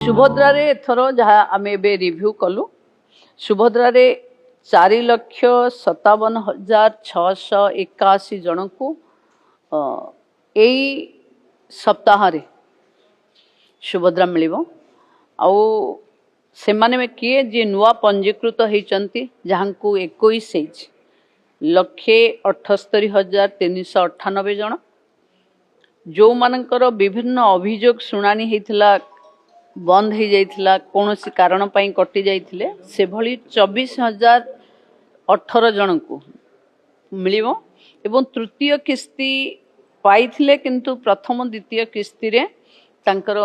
सुभद्रा रे एथर जहाँ आम ए रिव्यू कलु सुभद्रा रे 4,57,681 जन को यही सप्ताह रे सुभद्रा मिलिबो आउ से माने में किए जे नुआ पंजीकृत होती जहाँ को 21,78,398 जन जो मानकर विभिन्न अभियोग शुणानी होता बंद हो जाइथिला कौन सी कारण पाई कटि जाइथिले से भली 24,018 जन को मिलिबो एवं तृतीय किस्ती पाइथिले किंतु प्रथम द्वितीय किस्ती रे तांकर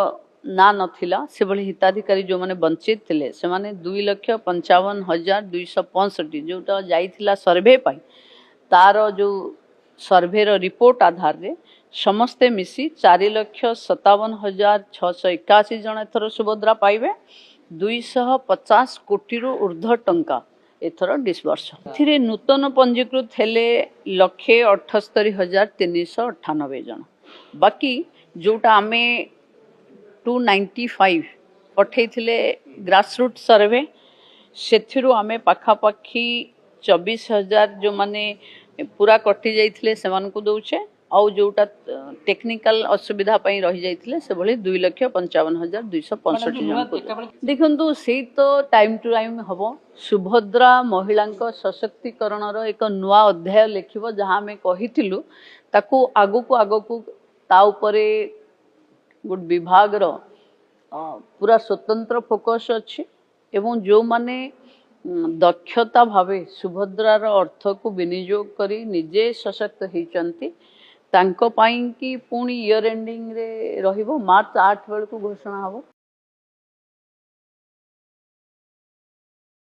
ना नथिला से भली हिताधिकारी जो माने वंचित थिले से माने 2,55,265 जोटा जाइथिला सर्वे पाई तार जो सर्वे रो रिपोर्ट आधार रे समस्ते मिसी 4,57,681 जन एथर सुभद्रा पाइबे 250 कोटी रु ऊर्ध्व टंका एथर डिस्बर्स एथिरे नूतन पंजीकृत हेले 1,78,398 जन बाकी जोटा आमे 295 पठेइथिले ग्रासरूट सर्वे सेथिरु आमे पाखापाखी 24,000 जो माने पूरा कटि जाइथिले सेमान को दउछे आउ जोटा टेक्निकल असुविधा पई रही जाइथिले से भली 2,55,265 जन को देखंतु से तो टाइम टू टाइम हबो सुभद्रा महिला सशक्तिकरण रो एक नुआ अध्याय लिखिबो जहां में कहिथिलु ताकू आगु को ता उपरे गुड विभाग रो पूरा स्वतंत्र फोकस अछि एवं जो माने दक्षता भावे सुभद्रार अर्थ को विनियोग करी निजे सशक्त होइचंती तांको पाई कि पुणी इयर एंडिंग रे रहिबो मार्च 8 बेल को घोषणा हबो।